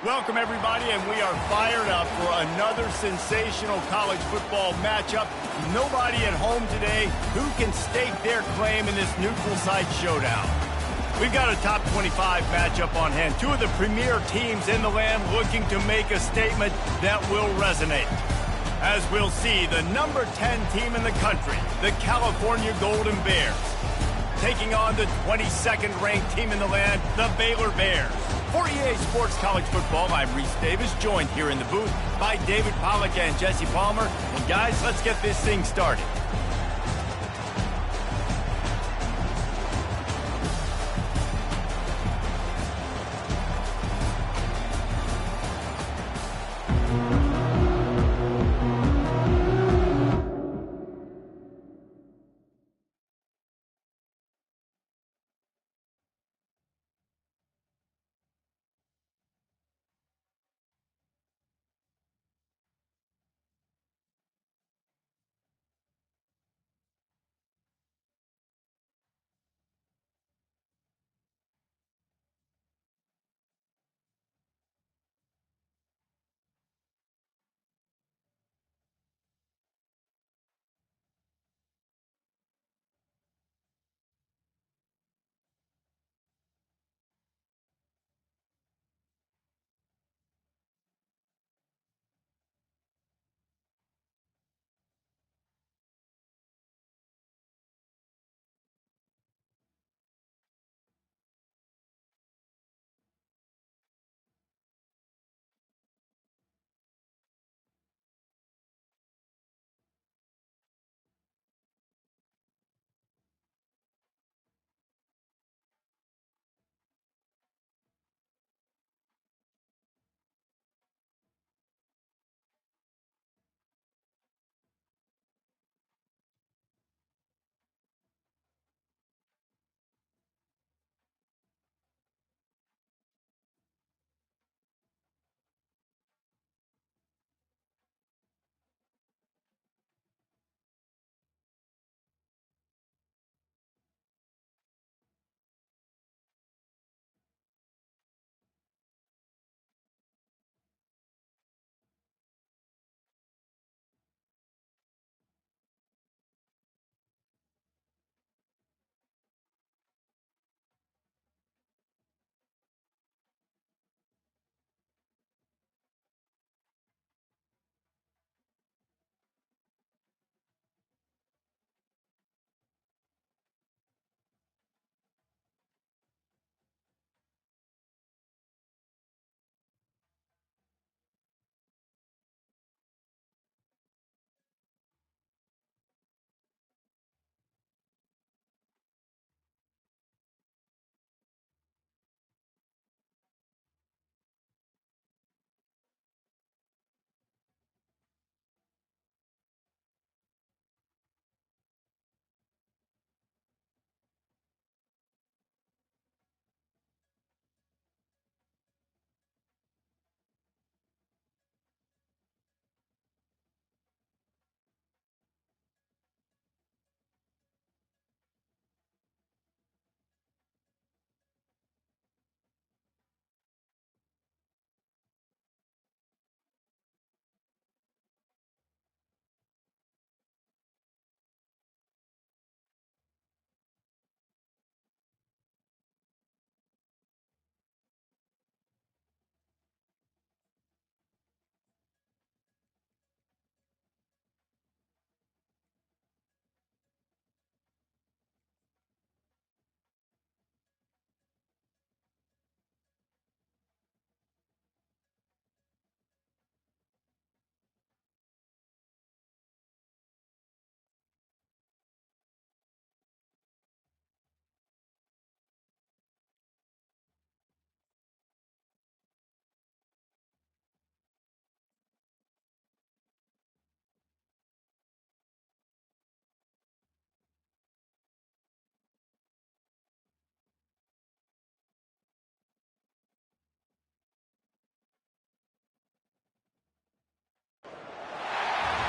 Welcome, everybody, and we are fired up for another sensational college football matchup. Nobody at home today who can stake their claim in this neutral site showdown. We've got a top 25 matchup on hand. Two of the premier teams in the land looking to make a statement that will resonate. As we'll see, the number 10 team in the country, the California Golden Bears, taking on the 22nd ranked team in the land, the Baylor Bears. For EA Sports College Football, I'm Reese Davis, joined here in the booth by David Pollack and Jesse Palmer. And guys, let's get this thing started.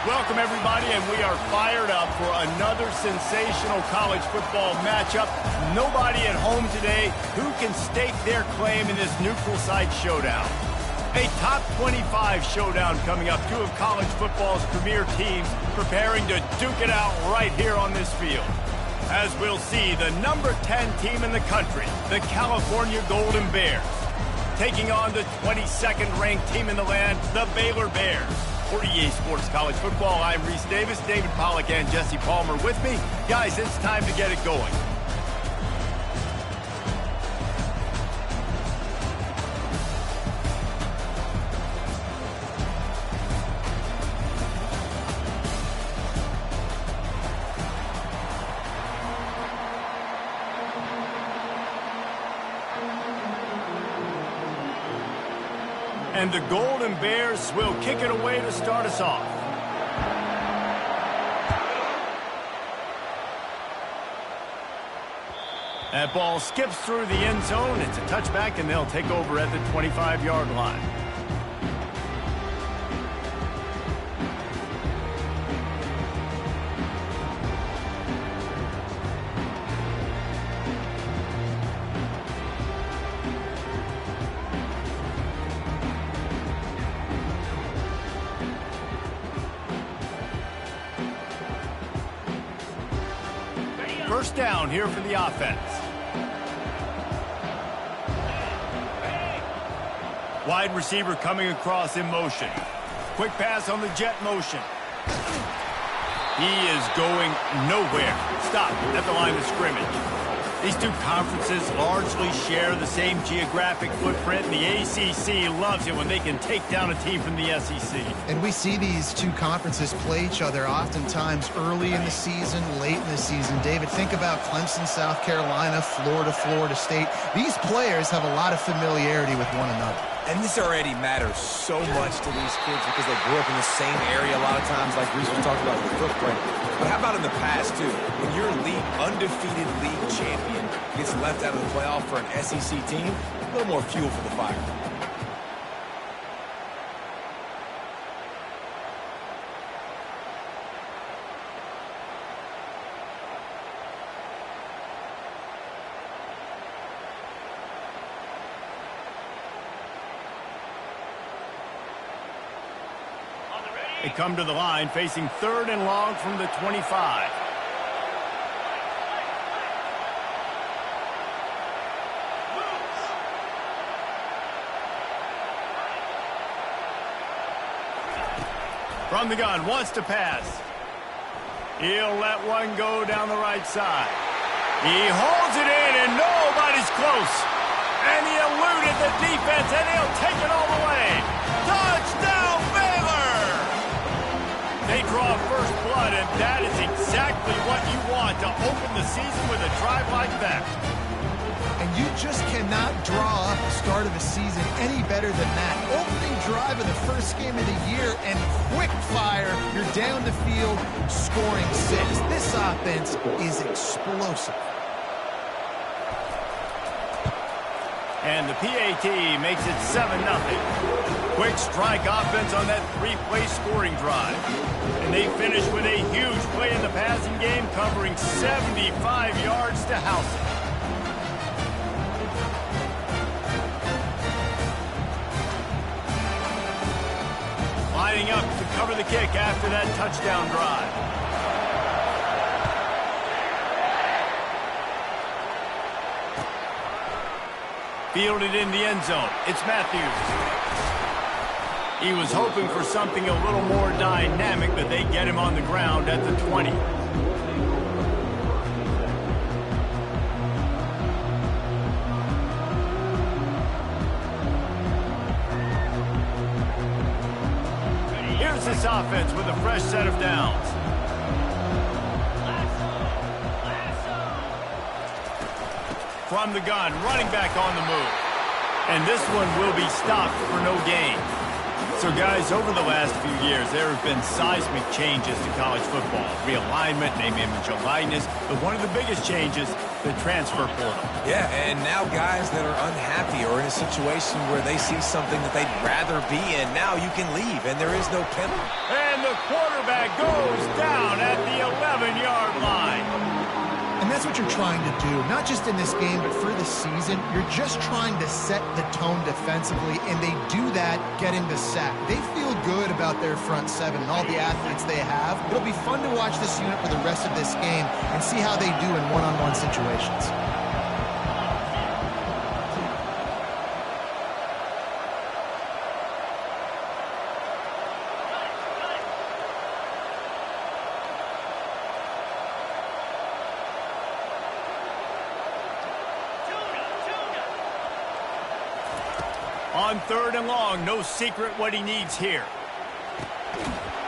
Welcome, everybody, and we are fired up for another sensational college football matchup. Nobody at home today who can stake their claim in this neutral site showdown. A top 25 showdown coming up. Two of college football's premier teams preparing to duke it out right here on this field. As we'll see, the number 10 team in the country, the California Golden Bears, taking on the 22nd ranked team in the land, the Baylor Bears. For EA Sports College Football, I'm Reese Davis, David Pollack and Jesse Palmer with me. Guys, it's time to get it going. And the Golden Bears will kick it away to start us off. That ball skips through the end zone. It's a touchback, and they'll take over at the 25-yard line. First down here for the offense. Wide receiver coming across in motion. Quick pass on the jet motion. He is going nowhere. Stop at the line of scrimmage. These two conferences largely share the same geographic footprint, and the ACC loves it when they can take down a team from the SEC. And we see these two conferences play each other oftentimes early in the season, late in the season. David, think about Clemson, South Carolina, Florida, Florida State. These players have a lot of familiarity with one another. And this already matters so much to these kids because they grew up in the same area a lot of times, like Reese was talking about with the footprint. But how about in the past, too? When your undefeated league champion gets left out of the playoff for an SEC team, a little more fuel for the fire. They come to the line facing 3rd and long from the 25. From the gun, wants to pass. He'll let one go down the right side. He holds it in and nobody's close. And he eluded the defense and he'll take it all the way. Touchdown, Baylor! They draw first blood, and that is exactly what you want to open the season with a drive like that. And you just cannot draw up the start of a season any better than that. Opening drive of the first game of the year and quick fire. You're down the field scoring 6. This offense is explosive. And the PAT makes it 7-0. Quick strike offense on that 3-play scoring drive. And they finish with a huge play in the passing game, covering 75 yards to house it. Lining up to cover the kick after that touchdown drive. Fielded in the end zone. It's Matthews. He was hoping for something a little more dynamic, but they get him on the ground at the 20. Here's this offense with a fresh set of downs. From the gun, running back on the move. And this one will be stopped for no gain. So, guys, over the last few years, there have been seismic changes to college football. Realignment, name, image, and likeness. But one of the biggest changes, the transfer portal. Yeah, and now guys that are unhappy or in a situation where they see something that they'd rather be in, now you can leave, and there is no penalty. And the quarterback goes down at the 11-yard line. And that's what you're trying to do, not just in this game, but for the season. You're just trying to set the tone defensively, and they do that getting the sack. They feel good about their front seven and all the athletes they have. It'll be fun to watch this unit for the rest of this game and see how they do in one-on-one situations. On 3rd and long, no secret what he needs here.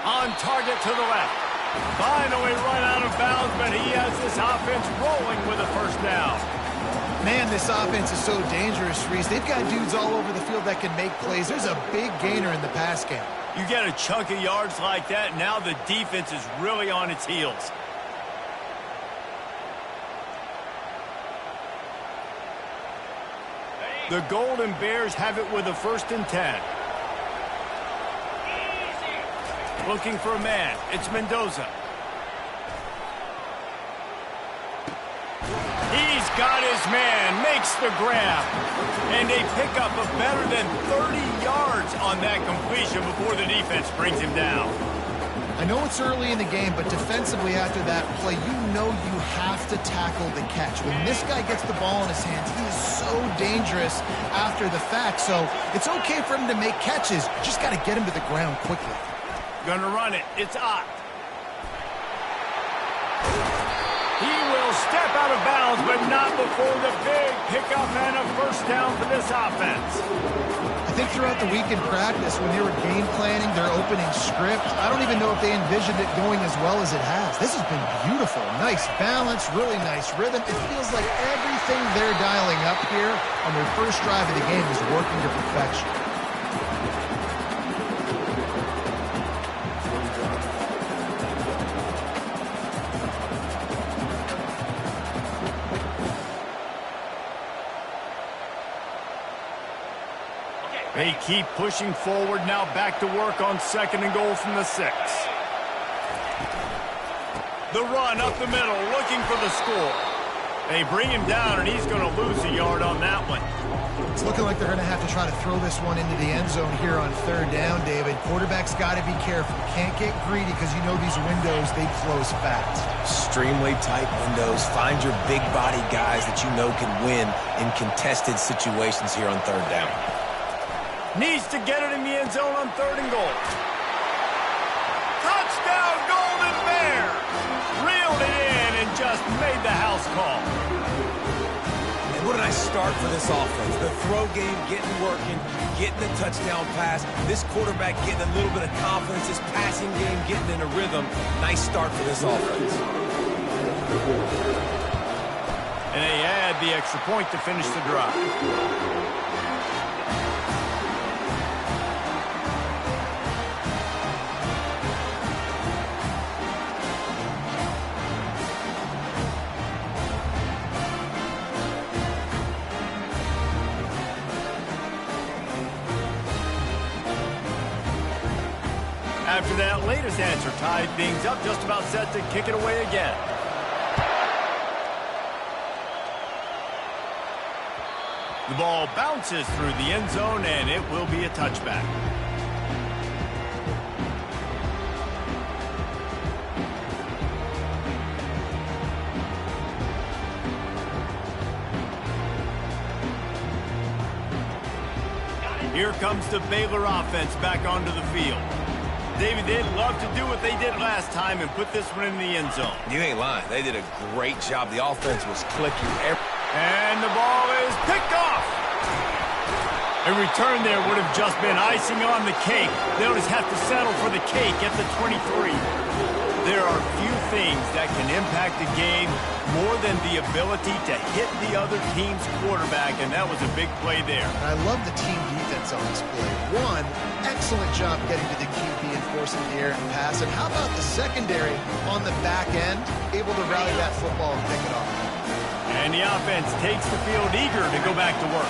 On target to the left. Finally run out of bounds, but he has this offense rolling with a first down. Man, this offense is so dangerous, Reese. They've got dudes all over the field that can make plays. There's a big gainer in the pass game. You get a chunk of yards like that, now the defense is really on its heels. The Golden Bears have it with a 1st and 10. Looking for a man. It's Mendoza. He's got his man. Makes the grab. And a pickup of better than 30 yards on that completion before the defense brings him down. I know it's early in the game, but defensively after that play, you know you have to tackle the catch. When this guy gets the ball in his hands, he is so dangerous after the fact. So it's okay for him to make catches. You just got to get him to the ground quickly. Gonna run it. It's Ott. He will step out of bounds, but not before the big pickup and a first down for this offense. I think throughout the week in practice, when they were game planning their opening script, I don't even know if they envisioned it going as well as it has. This has been beautiful. Nice balance, really nice rhythm. It feels like everything they're dialing up here on their first drive of the game is working to perfection. They keep pushing forward, now back to work on 2nd and goal from the 6. The run up the middle, looking for the score. They bring him down, and he's going to lose a yard on that one. It's looking like they're going to have to try to throw this one into the end zone here on 3rd down, David. Quarterback's got to be careful. Can't get greedy because you know these windows, they close fast. Extremely tight windows. Find your big body guys that you know can win in contested situations here on 3rd down. Needs to get it in the end zone on 3rd and goal. Touchdown, Golden Bears! Reeled it in and just made the house call. And what a nice start for this offense. The throw game getting working, getting the touchdown pass. This quarterback getting a little bit of confidence. This passing game getting in a rhythm. Nice start for this offense. And they add the extra point to finish the drive. After that latest answer tied things up, just about set to kick it away again. The ball bounces through the end zone, and it will be a touchback. Here comes the Baylor offense back onto the field. David, they'd love to do what they did last time and put this one in the end zone. You ain't lying. They did a great job. The offense was clicking. And the ball is picked off. A return there would have just been icing on the cake. They'll just have to settle for the cake at the 23. There are few things that can impact the game more than the ability to hit the other team's quarterback, and that was a big play there. And I love the team defense on this play. One, excellent job getting to the QB and forcing the errant pass. And how about the secondary on the back end, able to rally that football and pick it off? And the offense takes the field eager to go back to work.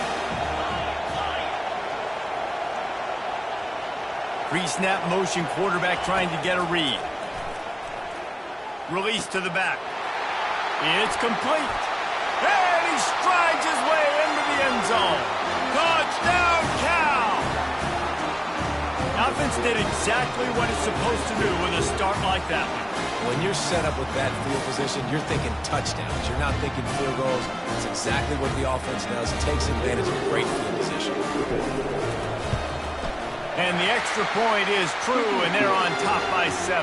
Pre-snap motion, quarterback trying to get a read. Release to the back. It's complete. And he strides his way into the end zone. Touchdown, Cal! Offense did exactly what it's supposed to do with a start like that one. When you're set up with that field position, you're thinking touchdowns. You're not thinking field goals. It's exactly what the offense does. It takes advantage of a great field position. And the extra point is true, and they're on top by 7.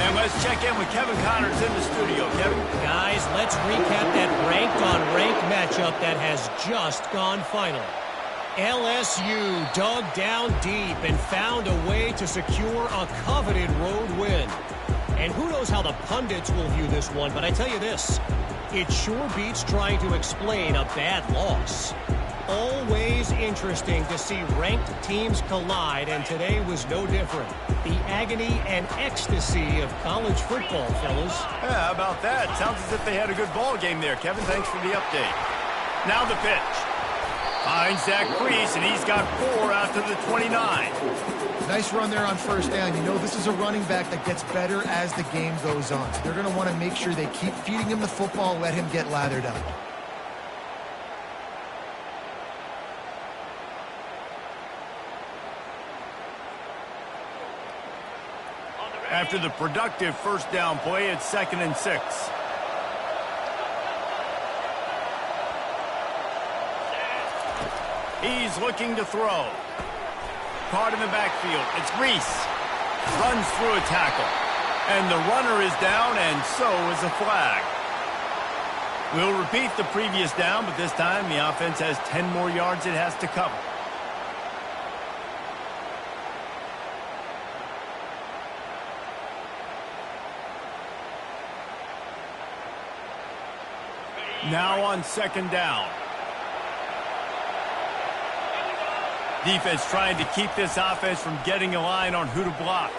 And let's check in with Kevin Connors in the studio. Kevin? Guys, let's recap that ranked-on-ranked matchup that has just gone final. LSU dug down deep and found a way to secure a coveted road win. And who knows how the pundits will view this one, but I tell you this, it sure beats trying to explain a bad loss. Always interesting to see ranked teams collide, and today was no different. The agony and ecstasy of college football, fellas. Yeah, how about that? Sounds as if they had a good ball game there, Kevin. Thanks for the update. Now the pitch. Finds that crease, and he's got 4 out to the 29. Nice run there on first down. You know, this is a running back that gets better as the game goes on. So they're going to want to make sure they keep feeding him the football, let him get lathered up. After the productive first down play, it's 2nd and 6. He's looking to throw. Caught in the backfield. It's Reese. Runs through a tackle. And the runner is down, and so is a flag. We'll repeat the previous down, but this time the offense has 10 more yards it has to cover. Now on 2nd down. Defense trying to keep this offense from getting a line on who to block.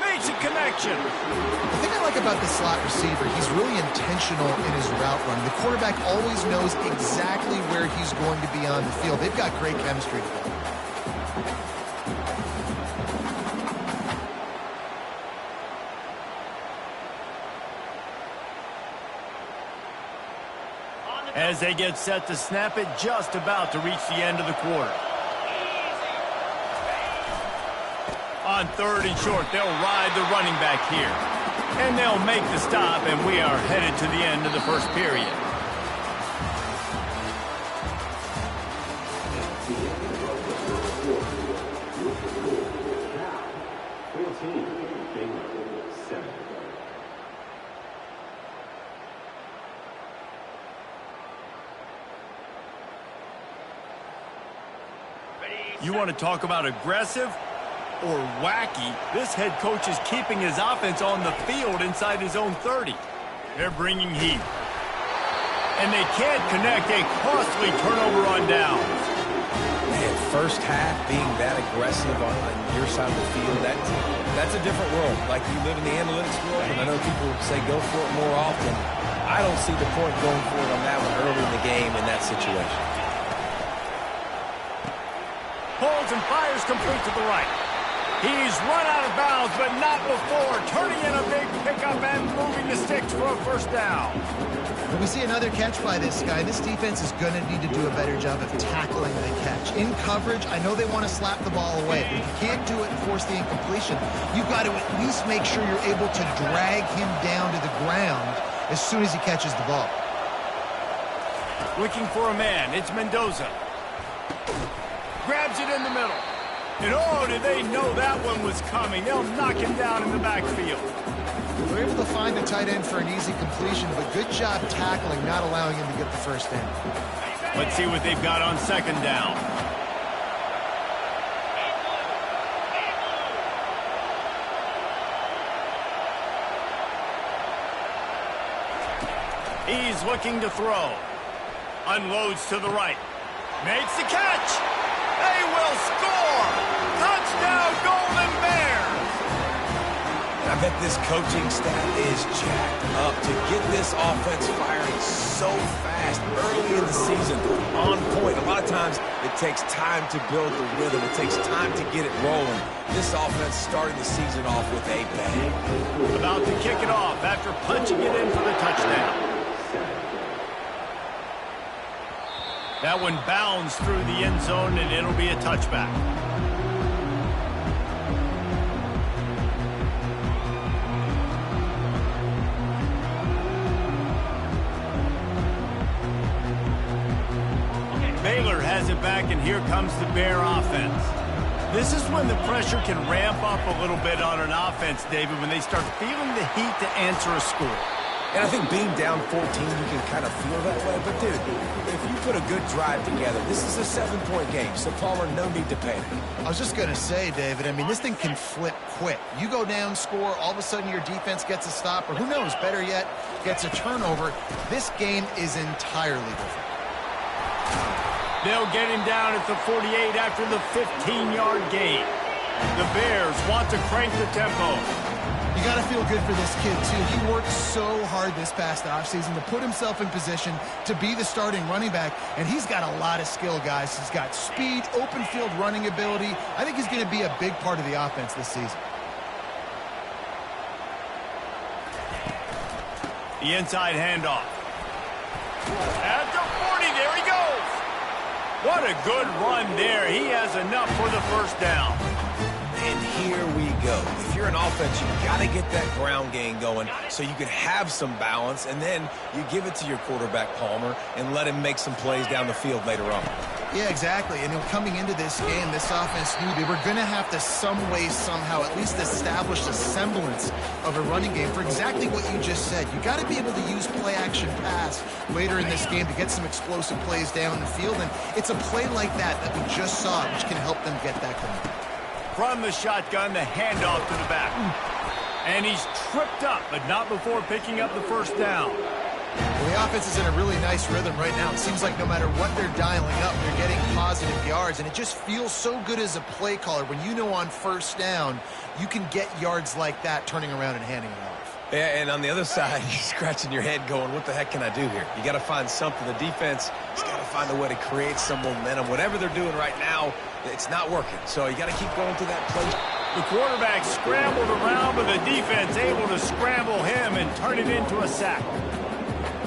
Makes a connection. The thing I like about the slot receiver, he's really intentional in his route run. The quarterback always knows exactly where he's going to be on the field. They've got great chemistry together. As they get set to snap it, just about to reach the end of the quarter. On 3rd and short, they'll ride the running back here. And they'll make the stop, and we are headed to the end of the first period. You want to talk about aggressive or wacky? This head coach is keeping his offense on the field inside his own 30. They're bringing heat. And they can't connect a costly turnover on downs. Man, first half being that aggressive on your side of the field, that's a different world. Like, you live in the analytics world, and I know people say go for it more often. I don't see the point going for it on that one early in the game in that situation. Pulls and fires complete to the right. He's run out of bounds, but not before turning in a big pickup and moving the sticks for a first down. When we see another catch by this guy, this defense is going to need to do a better job of tackling the catch. In coverage, I know they want to slap the ball away, but if you can't do it and force the incompletion, you've got to at least make sure you're able to drag him down to the ground as soon as he catches the ball. Looking for a man. It's Mendoza. Grabs it in the middle. And oh, did they know that one was coming. They'll knock him down in the backfield. They're able to find the tight end for an easy completion, but good job tackling, not allowing him to get the first down. Let's see what they've got on 2nd down. He's looking to throw. Unloads to the right. Makes the catch. They will score! Touchdown, Golden Bears! I bet this coaching staff is jacked up to get this offense firing so fast early in the season, on point. A lot of times it takes time to build the rhythm. It takes time to get it rolling. This offense started the season off with a bang. About to kick it off after punching it in for the touchdown. That one bounds through the end zone, and it'll be a touchback. Baylor has it back, and here comes the Bear offense. This is when the pressure can ramp up a little bit on an offense, David, when they start feeling the heat to answer a score. And I think being down 14, you can kind of feel that way. But, dude, if you put a good drive together, this is a 7-point game. So, Palmer, no need to panic. I was just going to say, David, I mean, this thing can flip quick. You go down, score, all of a sudden your defense gets a stop, or who knows, better yet, gets a turnover. This game is entirely different. They'll get him down at the 48 after the 15-yard gain. The Bears want to crank the tempo. You got to feel good for this kid, too. He worked so hard this past offseason to put himself in position to be the starting running back, and he's got a lot of skill, guys. He's got speed, open field running ability. I think he's going to be a big part of the offense this season. The inside handoff. At the 40, there he goes. What a good run there. He has enough for the first down. And here we go. If you're an offense, you got to get that ground game going so you can have some balance, and then you give it to your quarterback, Palmer, and let him make some plays down the field later on. Yeah, exactly. And coming into this game, this offense knew they were going to have to some way, somehow, at least establish a semblance of a running game for exactly what you just said. You got to be able to use play-action pass later in this game to get some explosive plays down the field, and it's a play like that that we just saw, which can help them get that going. From the shotgun, the handoff to the back. And he's tripped up, but not before picking up the first down. Well, the offense is in a really nice rhythm right now. It seems like no matter what they're dialing up, they're getting positive yards, and it just feels so good as a play caller when you know on first down you can get yards like that turning around and handing it off. Yeah, and on the other side, you're scratching your head going, what the heck can I do here? You got to find something. The defense has got to find a way to create some momentum. Whatever they're doing right now, it's not working. So you got to keep going to that play. The quarterback scrambled around, but the defense able to scramble him and turn it into a sack.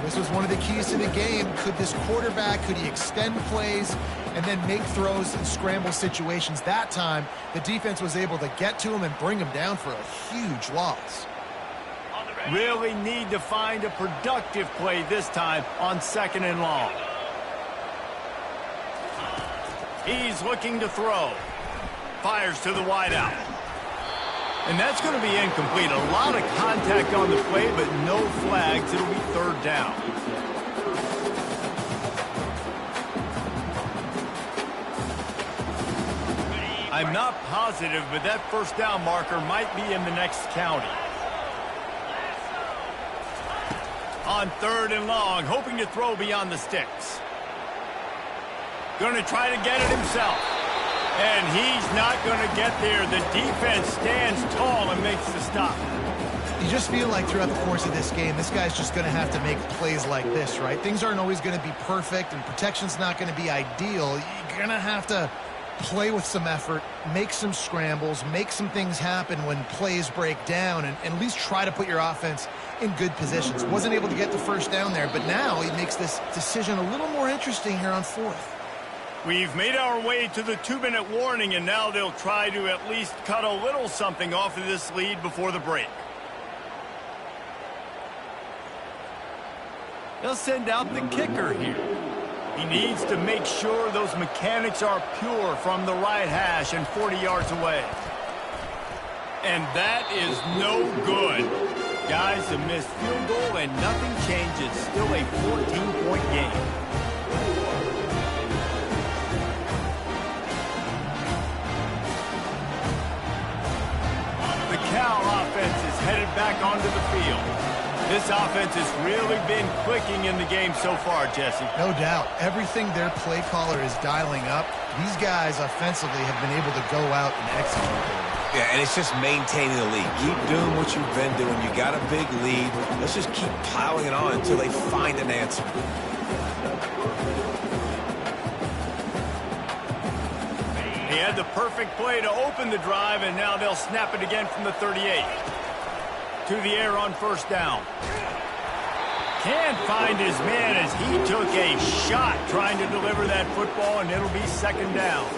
This was one of the keys to the game. Could this quarterback, could he extend plays and then make throws in scramble situations? That time, the defense was able to get to him and bring him down for a huge loss. Really need to find a productive play this time on 2nd and long. He's looking to throw. Fires to the wideout. And that's going to be incomplete. A lot of contact on the play, but no flags. It'll be 3rd down. I'm not positive, but that first down marker might be in the next county. On 3rd and long, hoping to throw beyond the sticks. Going to try to get it himself. And he's not going to get there. The defense stands tall and makes the stop. You just feel like throughout the course of this game, this guy's just going to have to make plays like this, right? Things aren't always going to be perfect, and protection's not going to be ideal. You're going to have to play with some effort, make some scrambles, make some things happen when plays break down, and at least try to put your offense in good positions. Wasn't able to get the first down there, but now he makes this decision a little more interesting here on 4th. We've made our way to the 2-minute warning, and now they'll try to at least cut a little something off of this lead before the break. They'll send out the kicker here. He needs to make sure those mechanics are pure from the right hash and 40 yards away. And that is no good. Guys, a missed field goal and nothing changes. Still a 14-point game. The Cal offense is headed back onto the field. This offense has really been clicking in the game so far, Jesse. No doubt. Everything their play caller is dialing up, these guys offensively have been able to go out and execute. Yeah, and it's just maintaining the lead. Keep doing what you've been doing. You got a big lead. Let's just keep piling it on until they find an answer. He had the perfect play to open the drive, and now they'll snap it again from the 38. To the air on first down. Can't find his man as he took a shot trying to deliver that football, and it'll be second down.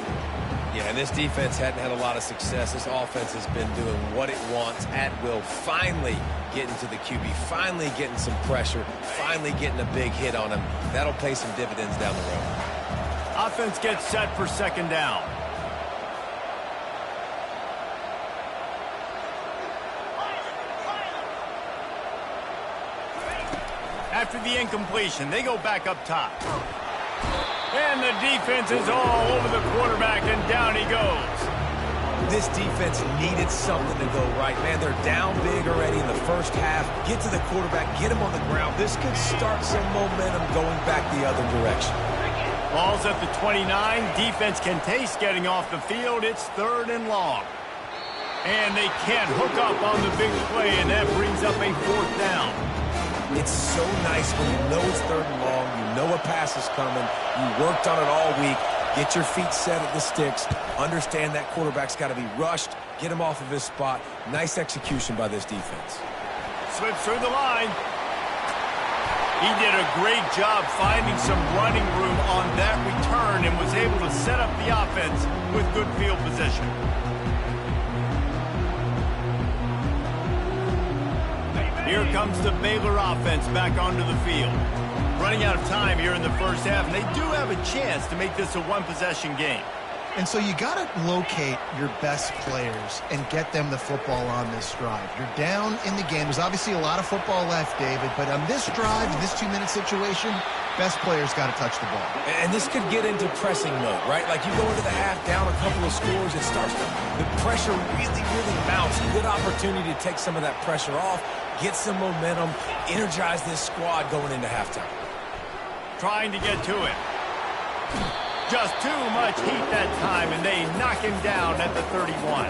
Yeah, and this defense hadn't had a lot of success. This offense has been doing what it wants at will. Finally getting to the QB, finally getting some pressure, finally getting a big hit on him. That'll pay some dividends down the road. Offense gets set for second down. After the incompletion, they go back up top. And the defense is all over the quarterback, and down he goes. This defense needed something to go right. Man, they're down big already in the first half. Get to the quarterback, get him on the ground. This could start some momentum going back the other direction. Ball's at the 29. Defense can taste getting off the field. It's 3rd and long. And they can't hook up on the big play, and that brings up a 4th down. It's so nice when you know it's 3rd and long, you know a pass is coming, you worked on it all week, get your feet set at the sticks, understand that quarterback's got to be rushed, get him off of his spot. Nice execution by this defense. Slips through the line. He did a great job finding some running room on that return and was able to set up the offense with good field position. Here comes the Baylor offense back onto the field. Running out of time here in the first half, and they do have a chance to make this a one-possession game. And so you got to locate your best players and get them the football on this drive. You're down in the game. There's obviously a lot of football left, David, but on this drive, this 2-minute situation, best players got to touch the ball. And this could get into pressing mode, right? Like you go into the half down a couple of scores, it starts to, the pressure really mounts. Good opportunity to take some of that pressure off, get some momentum, energize this squad going into halftime. Trying to get to it. Just too much heat that time, and they knock him down at the 31.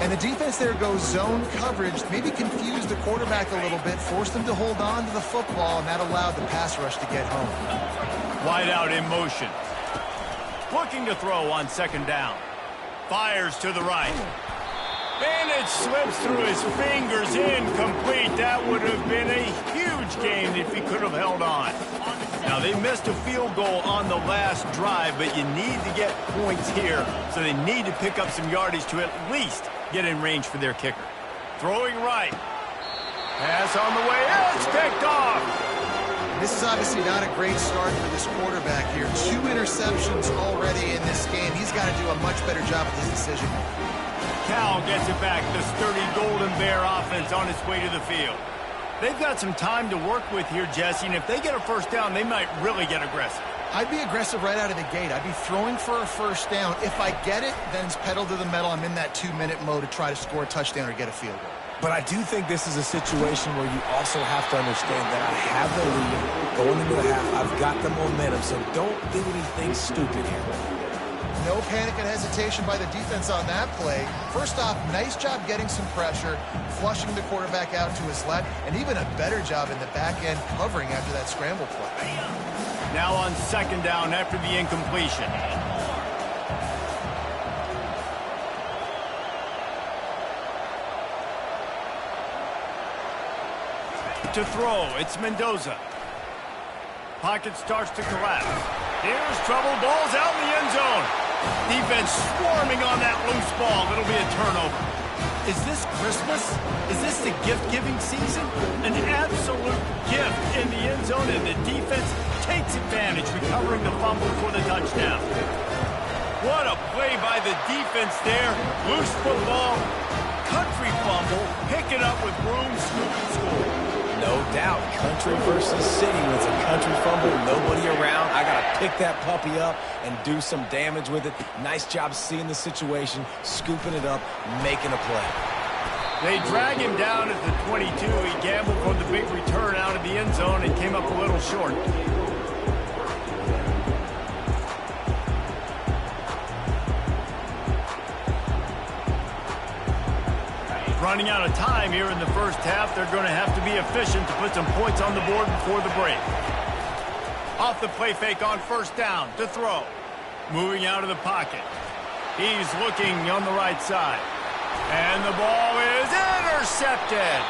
And the defense there goes zone coverage, maybe confused the quarterback a little bit, forced him to hold on to the football, and that allowed the pass rush to get home. Wide out in motion. Looking to throw on second down. Fires to the right. And it slips through his fingers, incomplete. That would have been a huge gain if he could have held on. Now, they missed a field goal on the last drive, but you need to get points here, so they need to pick up some yardage to at least get in range for their kicker. Throwing right. Pass on the way. It's picked off. This is obviously not a great start for this quarterback here. 2 interceptions already in this game. He's got to do a much better job with his decision-making. Cal gets it back. The sturdy Golden Bear offense on its way to the field. They've got some time to work with here, Jesse, and if they get a first down, they might really get aggressive. I'd be aggressive right out of the gate. I'd be throwing for a first down. If I get it, then it's pedal to the metal. I'm in that 2-minute mode to try to score a touchdown or get a field goal. But I do think this is a situation where you also have to understand that I have the lead going into the half. I've got the momentum, so don't do anything stupid here. No panic and hesitation by the defense on that play. First off, nice job getting some pressure, flushing the quarterback out to his left, and even a better job in the back end covering after that scramble play. Now on second down after the incompletion. To throw, it's Mendoza. Pocket starts to collapse. Here's trouble, ball's out in the end zone. Defense swarming on that loose ball. It'll be a turnover. Is this Christmas? Is this the gift-giving season? An absolute gift in the end zone, and the defense takes advantage, recovering the fumble for the touchdown. What a play by the defense there. Loose football, country fumble, pick it up with room, scoop and score. No doubt, country versus city. When it's a country fumble, nobody around. I got to pick that puppy up and do some damage with it. Nice job seeing the situation, scooping it up, making a play. They drag him down at the 22. He gambled for the big return out of the end zone and came up a little short. running out of time here in the first half. They're going to have to be efficient to put some points on the board before the break. Off the play fake on first down to throw. Moving out of the pocket. He's looking on the right side. And the ball is intercepted.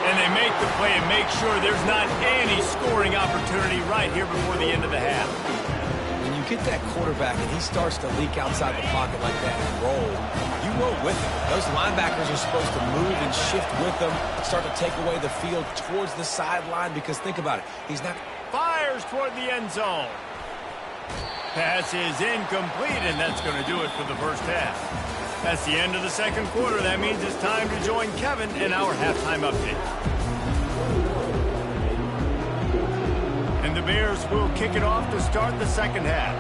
And they make the play and make sure there's not any scoring opportunity right here before the end of the half. When you get that quarterback and he starts to leak outside the pocket like that and roll, you roll with him. Those linebackers are supposed to move and shift with him, start to take away the field towards the sideline, because think about it. He's not... Fires toward the end zone. Pass is incomplete, and that's going to do it for the first half. That's the end of the second quarter. That means it's time to join Kevin in our halftime update. And the Bears will kick it off to start the second half.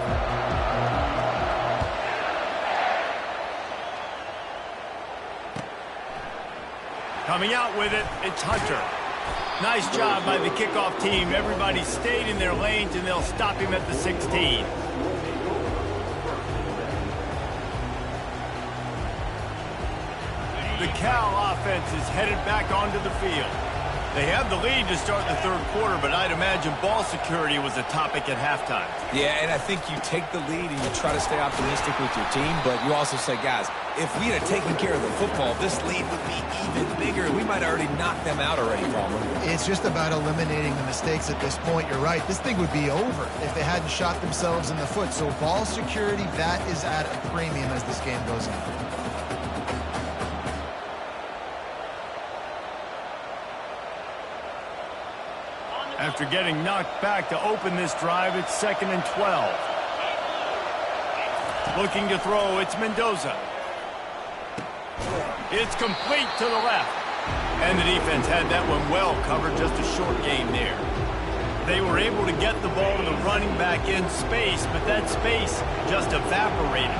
Coming out with it, it's Hunter. Nice job by the kickoff team. Everybody stayed in their lanes, and they'll stop him at the 16. The Cal offense is headed back onto the field. They have the lead to start the third quarter, but I'd imagine ball security was a topic at halftime. Yeah, and I think you take the lead and you try to stay optimistic with your team, but you also say, guys, if we had taken care of the football, this lead would be even bigger. We might already knock them out already, Palmer. It's just about eliminating the mistakes at this point. You're right. This thing would be over if they hadn't shot themselves in the foot. So ball security, that is at a premium as this game goes on. After getting knocked back to open this drive, it's 2nd and 12. Looking to throw, it's Mendoza. It's complete to the left. And the defense had that one well covered, just a short gain there. They were able to get the ball to the running back in space, but that space just evaporated.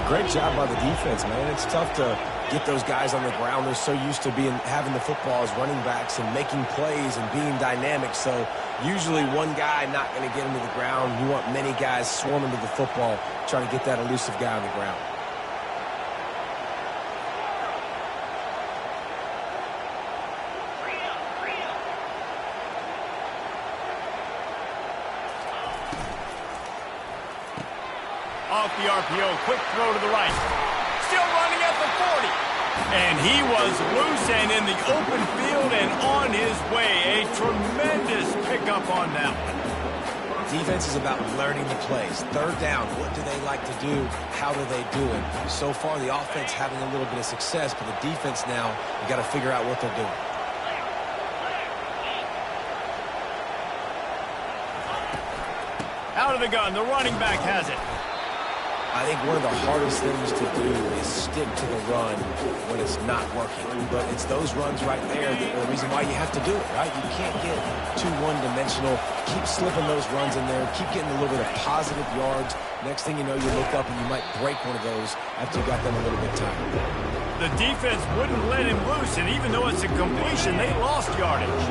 Great job by the defense, man. It's tough to get those guys on the ground. They're so used to having the football as running backs and making plays and being dynamic. So usually one guy not going to get him to the ground. You want many guys swarming to the football, trying to get that elusive guy on the ground. Off the RPO, quick throw to the right. Still running at the 40. And he was loose and in the open field and on his way. A tremendous pickup on that one. Defense is about learning the plays. Third down, what do they like to do? How do they do it? So far, the offense having a little bit of success, but the defense now, you got to figure out what they're doing. Out of the gun, the running back has it. I think one of the hardest things to do is stick to the run when it's not working. But it's those runs right there that are the reason why you have to do it, right? You can't get too one-dimensional. Keep slipping those runs in there. Keep getting a little bit of positive yards. Next thing you know, you look up and you might break one of those after you got them a little bit tired. The defense wouldn't let him loose, and even though it's a completion, they lost yardage.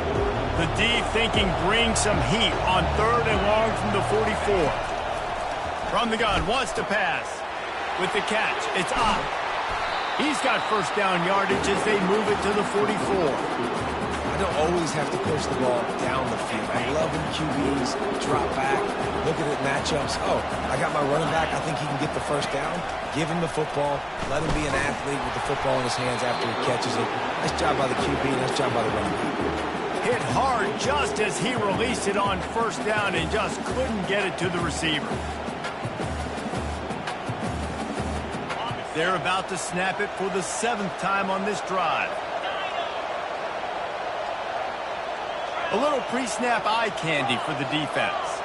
The D thinking bring some heat on 3rd and long from the 44. From the gun, wants to pass. With the catch, it's up. He's got first down yardage as they move it to the 44. I don't always have to push the ball down the field. I love when QBs drop back, look at it matchups. Oh, I got my running back. I think he can get the first down. Give him the football. Let him be an athlete with the football in his hands after he catches it. Nice job by the QB. Nice job by the running back. Hit hard just as he released it on first down and just couldn't get it to the receiver. They're about to snap it for the 7th time on this drive. A little pre-snap eye candy for the defense.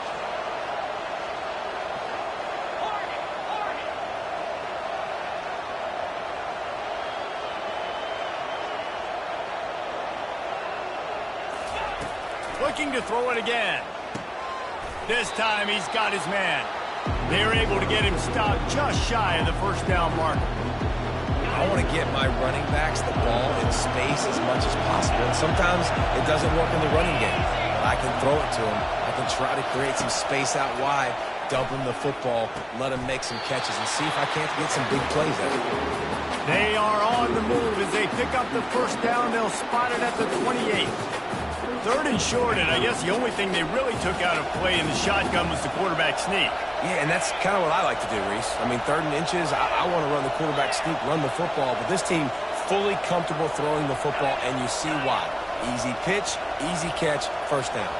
Looking to throw it again. This time he's got his man. They're able to get him stopped just shy of the first down marker. I want to get my running backs the ball in space as much as possible. And sometimes it doesn't work in the running game. But I can throw it to them. I can try to create some space out wide. dump him the football, let him make some catches, and see if I can't get some big plays out of it. They are on the move as they pick up the first down. They'll spot it at the 28. Third and short, and I guess the only thing they really took out of play in the shotgun was the quarterback sneak. Yeah, and that's kind of what I like to do, Reese. I mean, 3rd and inches, I want to run the quarterback sneak, run the football, but this team fully comfortable throwing the football, and you see why. Easy pitch, easy catch, first down.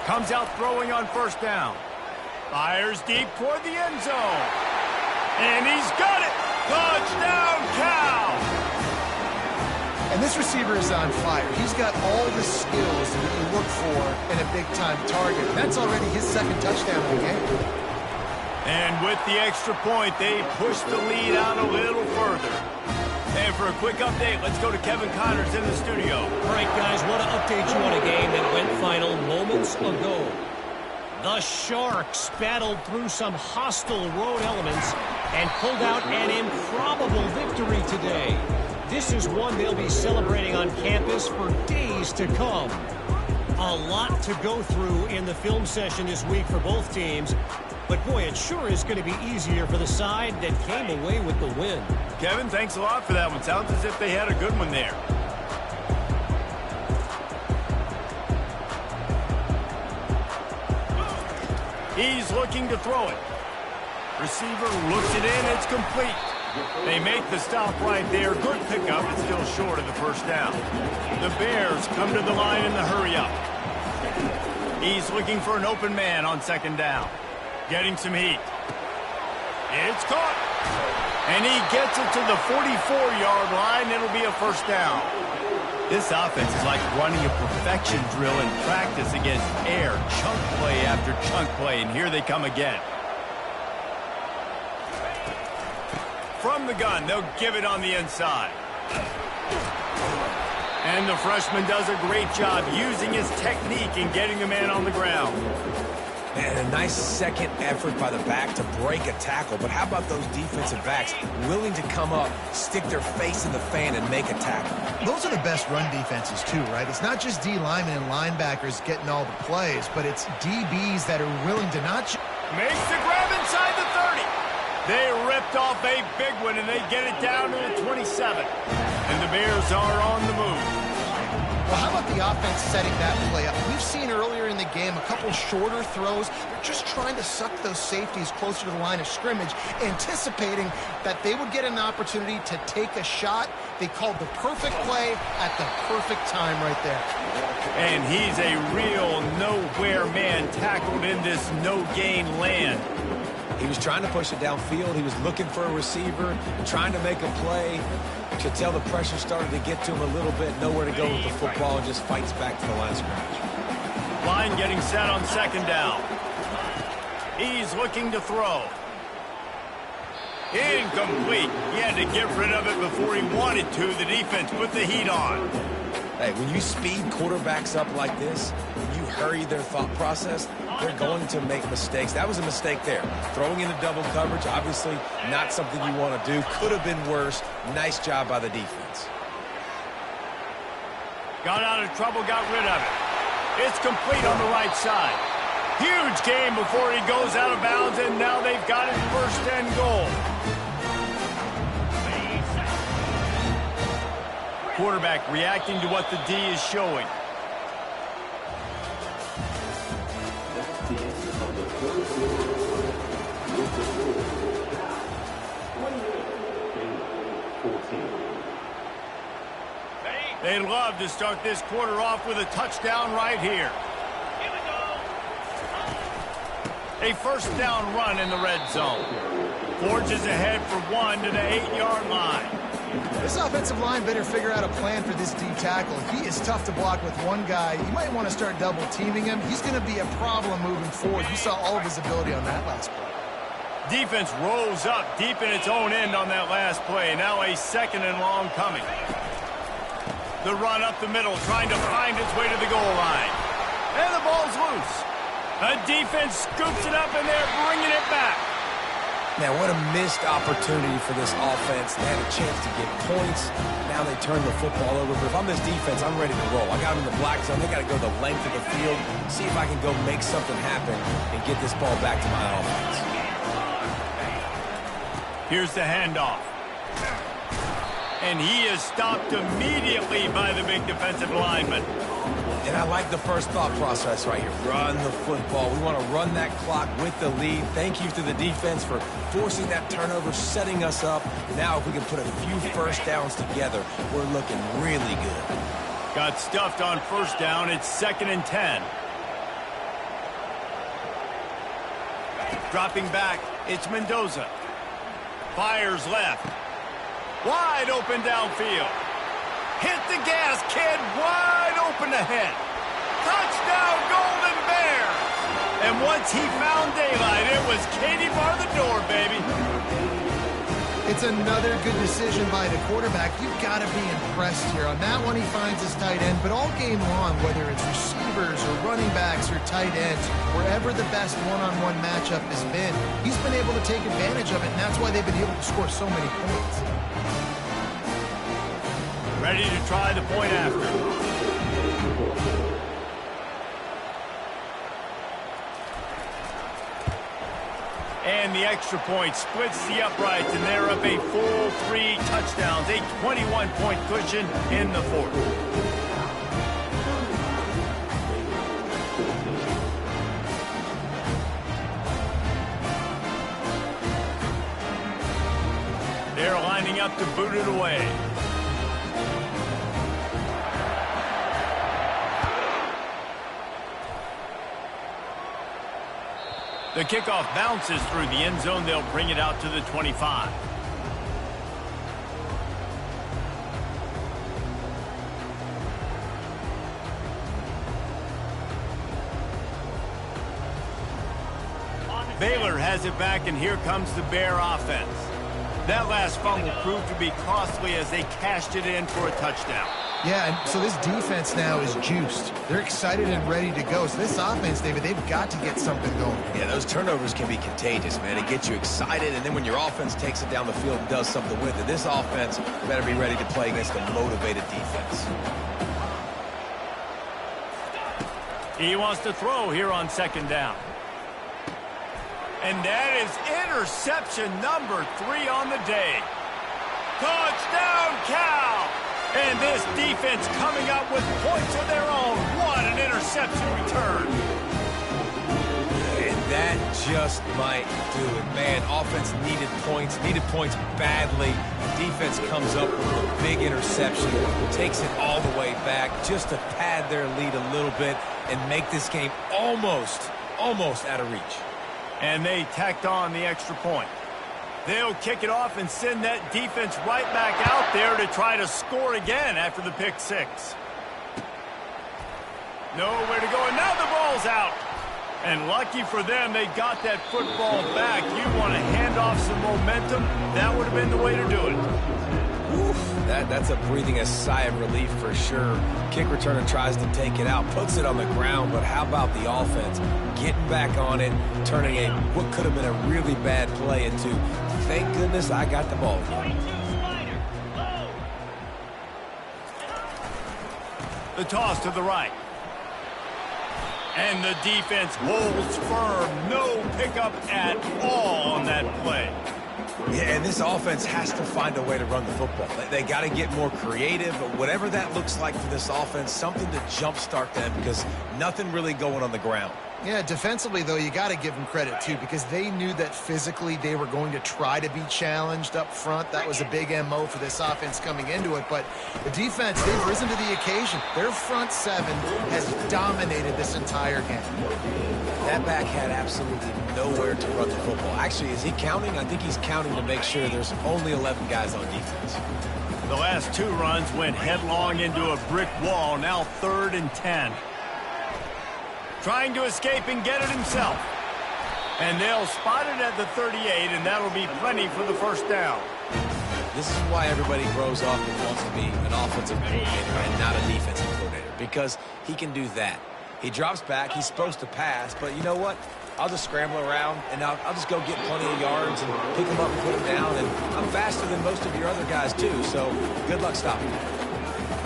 Comes out throwing on first down. Fires deep toward the end zone. And he's got it! Touchdown, Cal! And this receiver is on fire. He's got all the skills that you look for in a big-time target. That's already his 2nd touchdown of the game. And with the extra point, they push the lead out a little further. And for a quick update, let's go to Kevin Connors in the studio. All right, guys, want to update you on a game that went final moments ago. The Sharks battled through some hostile road elements and pulled out an improbable victory today. This is one they'll be celebrating on campus for days to come. A lot to go through in the film session this week for both teams. But, boy, it sure is going to be easier for the side that came away with the win. Kevin, thanks a lot for that one. Sounds as if they had a good one there. He's looking to throw it. Receiver looks it in. It's complete. They make the stop right there. Good pickup. It's still short of the first down. The Bears come to the line in the hurry-up. He's looking for an open man on 2nd down. Getting some heat. It's caught. And he gets it to the 44-yard line. It'll be a first down. This offense is like running a perfection drill in practice against air. Chunk play after chunk play. And here they come again. From the gun, they'll give it on the inside. And the freshman does a great job using his technique and getting the man on the ground. And a nice second effort by the back to break a tackle. But how about those defensive backs willing to come up, stick their face in the fan, and make a tackle? Those are the best run defenses, too, right? It's not just D linemen and linebackers getting all the plays, but it's DBs that are willing to not... Makes the grab inside the 30. They ripped off a big one, and they get it down to the 27. And the Bears are on the move. Well, how about the offense setting that play up? We've seen earlier in the game a couple shorter throws. They're just trying to suck those safeties closer to the line of scrimmage, anticipating that they would get an opportunity to take a shot. They called the perfect play at the perfect time right there. And he's a real nowhere man tackled in this no-gain land. He was trying to push it downfield. He was looking for a receiver, trying to make a play. You could tell the pressure started to get to him a little bit. Nowhere to go with the football, and just fights back to the line of scrimmage. Line getting set on 2nd down. He's looking to throw. Incomplete. He had to get rid of it before he wanted to. The defense put the heat on. Hey, when you speed quarterbacks up like this, when you hurry their thought process, they're going to make mistakes. That was a mistake there. Throwing into double coverage, obviously not something you want to do. Could have been worse. Nice job by the defense. Got out of trouble, got rid of it. It's complete on the right side. Huge game before he goes out of bounds, and now they've got it 1st and goal. Quarterback reacting to what the D is showing. They'd love to start this quarter off with a touchdown right here. A first down run in the red zone. Forges ahead for one to the 8-yard line. This offensive line better figure out a plan for this D tackle. If he is tough to block with one guy, you might want to start double teaming him. He's going to be a problem moving forward. You saw all of his ability on that last play. Defense rolls up deep in its own end on that last play. Now a 2nd and long coming. The run up the middle, trying to find its way to the goal line. And the ball's loose. The defense scoops it up, and they're bringing it back. Man, what a missed opportunity for this offense. They had a chance to get points. Now they turn the football over. But if I'm this defense, I'm ready to roll. I got them in the black zone. They got to go the length of the field, see if I can go make something happen and get this ball back to my offense. Here's the handoff. And he is stopped immediately by the big defensive lineman. And I like the first thought process right here. Run the football. We want to run that clock with the lead. Thank you to the defense for forcing that turnover, setting us up. Now if we can put a few first downs together, we're looking really good. Got stuffed on first down. It's 2nd and 10. Dropping back, it's Mendoza. Fires left. Wide open downfield. Hit the gas, kid. Wide open ahead. Touchdown, Golden Bears. And once he found daylight, it was Katie bar the door, baby. It's another good decision by the quarterback. You've got to be impressed here. On that one, he finds his tight end. But all game long, whether it's receivers or running backs or tight ends, wherever the best one-on-one matchup has been, he's been able to take advantage of it, and that's why they've been able to score so many points. Ready to try the point after. And the extra point splits the uprights, and they're up a full 3 touchdowns, a 21-point cushion in the 4th. They're lining up to boot it away. The kickoff bounces through the end zone. They'll bring it out to the 25. Baylor has it back, and here comes the Bear offense. That last fumble proved to be costly as they cashed it in for a touchdown. Yeah, and so this defense now is juiced. They're excited and ready to go. So this offense, David, they've got to get something going. Yeah, those turnovers can be contagious, man. It gets you excited, and then when your offense takes it down the field and does something with it, this offense better be ready to play against a motivated defense. He wants to throw here on 2nd down. And that is interception number 3 on the day. Touchdown, Cal! And this defense coming up with points of their own. What an interception return. And that just might do it. Man, offense needed points badly. Defense comes up with a big interception, takes it all the way back just to pad their lead a little bit and make this game almost out of reach. And they tacked on the extra point. They'll kick it off and send that defense right back out there to try to score again after the pick 6. Nowhere to go, and now the ball's out. And lucky for them, they got that football back. You want to hand off some momentum, that would have been the way to do it. Oof, that's a breathing a sigh of relief for sure. Kick returner tries to take it out, puts it on the ground, but how about the offense getting back on it, turning what could have been a really bad play into, thank goodness I got the ball. The toss to the right. And the defense holds firm. No pickup at all on that play. Yeah, and this offense has to find a way to run the football. They got to get more creative, but whatever that looks like for this offense, something to jumpstart them because nothing really going on the ground. Yeah, defensively, though, you got to give them credit, too, because they knew that physically they were going to try to be challenged up front. That was a big MO for this offense coming into it. But the defense, they've risen to the occasion. Their front 7 has dominated this entire game. That back had absolutely nowhere to run the football. Actually, is he counting? I think he's counting to make sure there's only 11 guys on defense. The last 2 runs went headlong into a brick wall. Now 3rd and 10. Trying to escape and get it himself. And they'll spot it at the 38, and that'll be plenty for the first down. This is why everybody grows up and wants to be an offensive coordinator and not a defensive coordinator, because he can do that. He drops back, he's supposed to pass, but you know what? I'll just scramble around, and I'll just go get plenty of yards and pick them up and put them down. And I'm faster than most of your other guys, too, so good luck stopping me.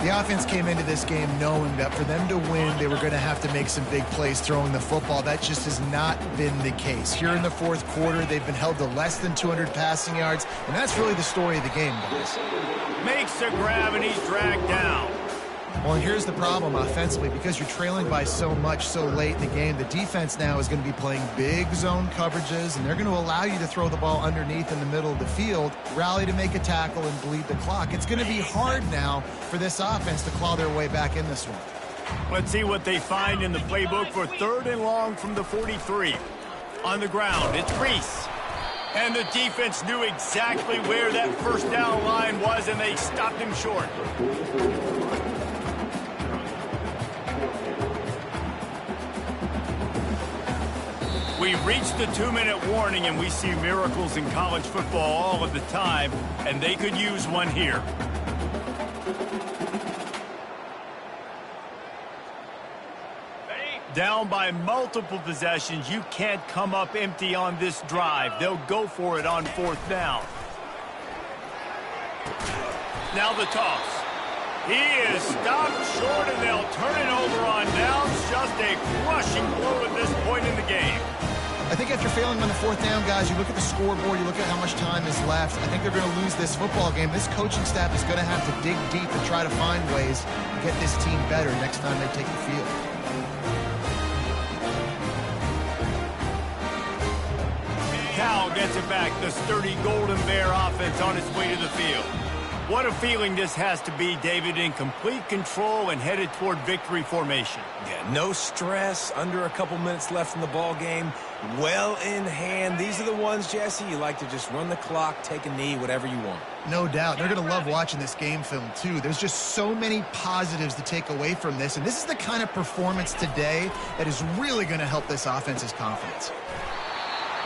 The offense came into this game knowing that for them to win, they were going to have to make some big plays throwing the football. That just has not been the case. Here in the fourth quarter, they've been held to less than 200 passing yards, and that's really the story of the game, guys. Makes a grab, and he's dragged down. Well, and here's the problem offensively. Because you're trailing by so much so late in the game, the defense now is going to be playing big zone coverages, and they're going to allow you to throw the ball underneath in the middle of the field, rally to make a tackle, and bleed the clock. It's going to be hard now for this offense to claw their way back in this one. Let's see what they find in the playbook for 3rd and long from the 43. On the ground, it's Reese. And the defense knew exactly where that first down line was, and they stopped him short. We've reached the 2-minute warning, and we see miracles in college football all of the time, and they could use one here. Down by multiple possessions, you can't come up empty on this drive. They'll go for it on 4th down. Now the toss. He is stopped short, and they'll turn it over on downs. Just a crushing blow at this point in the game. I think after failing on the 4th down, guys, you look at the scoreboard, you look at how much time is left. I think they're going to lose this football game. This coaching staff is going to have to dig deep and try to find ways to get this team better next time they take the field. Cal gets it back. The sturdy Golden Bear offense on its way to the field. What a feeling this has to be, David, in complete control and headed toward victory formation. Yeah, no stress, under a couple minutes left in the ball game, well in hand. These are the ones, Jesse, you like to just run the clock, take a knee, whatever you want. No doubt. They're going to love watching this game film, too. There's just so many positives to take away from this, and this is the kind of performance today that is really going to help this offense's confidence.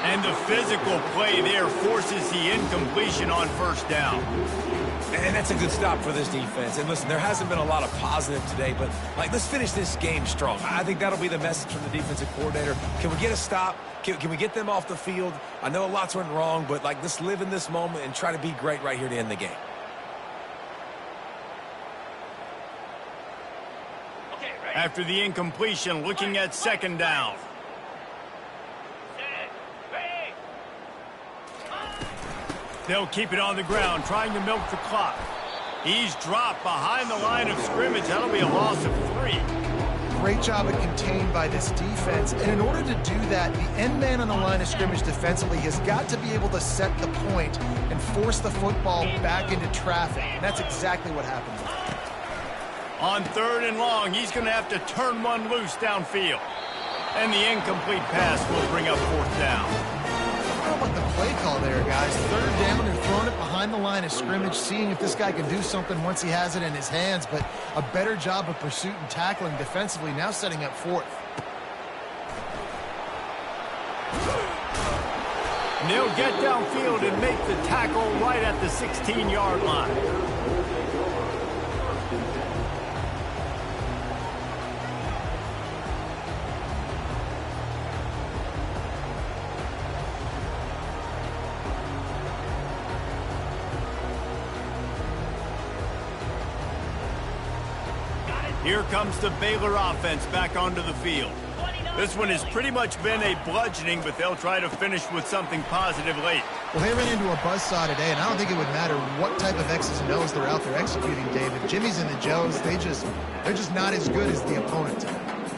And the physical play there forces the incompletion on 1st down. And that's a good stop for this defense. And listen, there hasn't been a lot of positive today, but let's finish this game strong. I think that'll be the message from the defensive coordinator. Can we get a stop? Can we get them off the field? I know lots went wrong, but let's live in this moment and try to be great right here to end the game. After the incompletion, looking at 2nd down. They'll keep it on the ground, trying to milk the clock. He's dropped behind the line of scrimmage. That'll be a loss of 3. Great job of contained by this defense. And in order to do that, the end man on the line of scrimmage defensively has got to be able to set the point and force the football back into traffic. And that's exactly what happened. On 3rd and long, he's going to have to turn one loose downfield. And the incomplete pass will bring up 4th down. How about the play call there, guys? 3rd down, they're throwing it behind the line of scrimmage, seeing if this guy can do something once he has it in his hands, but a better job of pursuit and tackling defensively, now setting up 4th. They'll get downfield and make the tackle right at the 16-yard line. Here comes the Baylor offense back onto the field. This one has pretty much been a bludgeoning, but they'll try to finish with something positive late. Well, they ran into a buzzsaw today, and I don't think it would matter what type of X's and O's they're out there executing, David. Jimmy's and the Joes, they're just not as good as the opponent.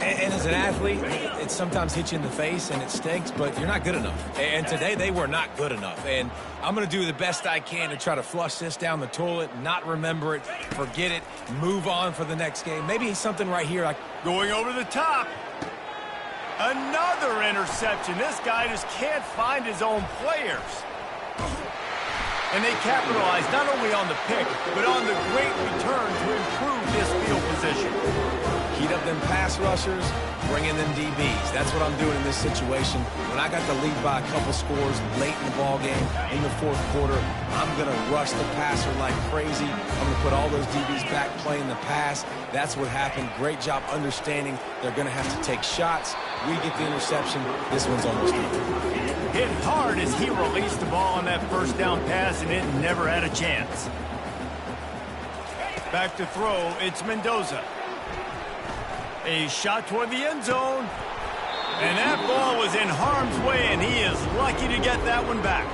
And as an athlete, it sometimes hits you in the face and it stinks, but you're not good enough. And today they were not good enough. And I'm going to do the best I can to try to flush this down the toilet, not remember it, forget it, move on for the next game. Maybe something right here. Going over the top. Another interception. This guy just can't find his own players. And they capitalize not only on the pick, but on the great return to improve this field position. Heat up them pass rushers, bring in them DBs. That's what I'm doing in this situation. When I got the lead by a couple scores late in the ball game, in the fourth quarter, I'm going to rush the passer like crazy. I'm going to put all those DBs back playing the pass. That's what happened. Great job understanding they're going to have to take shots. We get the interception. This one's almost even. Hit hard as he released the ball on that first down pass, and it never had a chance. Back to throw, it's Mendoza. A shot toward the end zone. And that ball was in harm's way, and he is lucky to get that one back.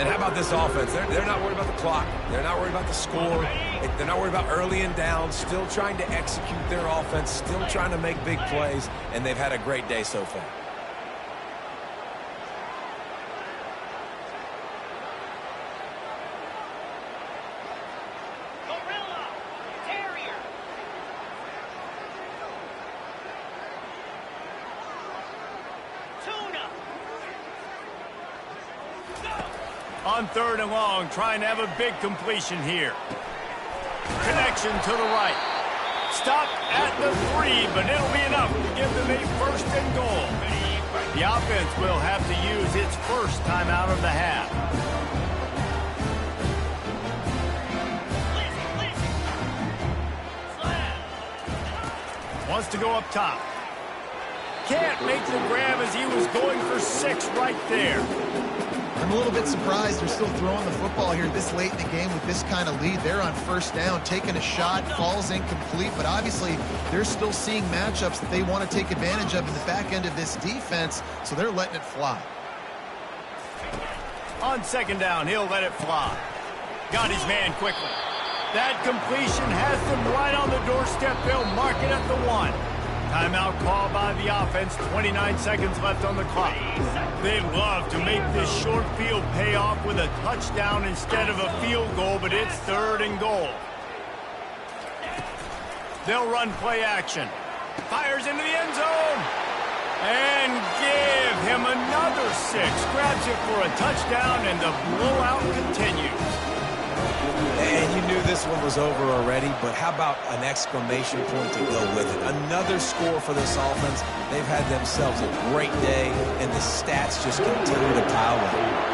And how about this offense? They're not worried about the clock. They're not worried about the score. They're not worried about early and down. Still trying to execute their offense. Still trying to make big plays. And they've had a great day so far. On 3rd and long, trying to have a big completion here. Connection to the right. Stop at the 3, but it'll be enough to give them a 1st and goal. The offense will have to use its first timeout of the half. Wants to go up top. Can't make the grab as he was going for 6 right there. I'm a little bit surprised they're still throwing the football here this late in the game with this kind of lead. They're on 1st down, taking a shot, falls incomplete, but obviously they're still seeing matchups that they want to take advantage of in the back end of this defense, so they're letting it fly. On 2nd down, he'll let it fly. Got his man quickly. That completion has them right on the doorstep. They'll mark it at the 1. Timeout called by the offense, 29 seconds left on the clock. They love to make this short field pay off with a touchdown instead of a field goal, but it's 3rd and goal. They'll run play action. Fires into the end zone. And give him another 6. Grabs it for a touchdown, and the blowout continues. And you knew this one was over already, but how about an exclamation point to go with it? Another score for this offense. They've had themselves a great day, and the stats just continue to pile up.